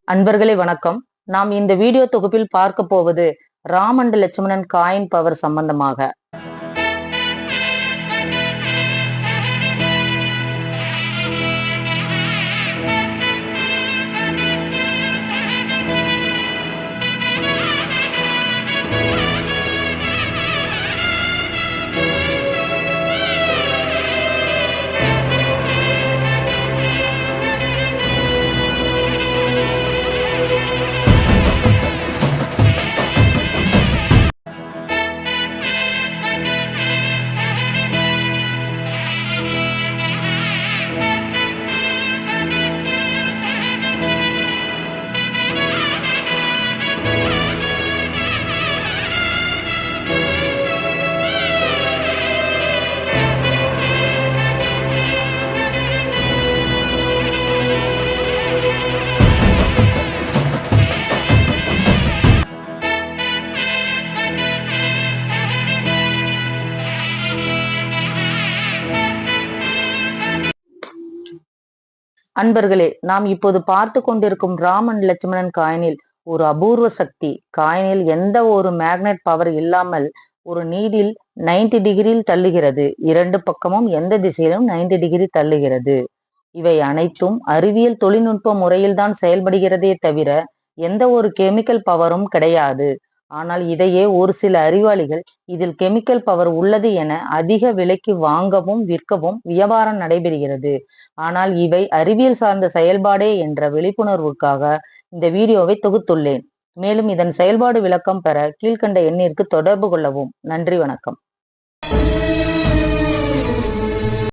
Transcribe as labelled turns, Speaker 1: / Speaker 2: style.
Speaker 1: அன்பர்களே வணக்கம். நாம் இந்த வீடியோ தொகுப்பில் பார்க்க போவது Ram and Lakshmanan coin power சம்பந்தமாக. அன்பர்களே, நாம் இப்போது பார்த்து கொண்டிருக்கும் ராம் அண்ட் லட்சுமணன் காயினில் ஒரு அபூர்வ சக்தி. காயினில் எந்த ஒரு மேக்னெட் பவர் இல்லாமல் ஒரு நீடில் 90 டிகிரியில் தள்ளுகிறது. இரண்டு பக்கமும் எந்த திசையிலும் 90 டிகிரி தள்ளுகிறது. இவை அனைத்தும் அறிவியல் தொழில்நுட்ப முறையில் தான் செயல்படுகிறதே தவிர எந்த ஒரு கெமிக்கல் பவரும் கிடையாது. ஆனால் இதையே ஒரு சில அறிவாளிகள் இதில் கெமிக்கல் பவர் உள்ளது என அதிக விலைக்கு வாங்கவும் விற்கவும் வியாபாரம் நடைபெறுகிறது. ஆனால் இவை அறிவியல் சார்ந்த செயல்பாடே என்ற விழிப்புணர்வுக்காக இந்த வீடியோவை தொகுத்துள்ளேன். மேலும் இதன் செயல்பாடு விளக்கம் பெற கீழ்கண்ட எண்ணிற்கு தொடர்பு கொள்ளவும். நன்றி, வணக்கம்.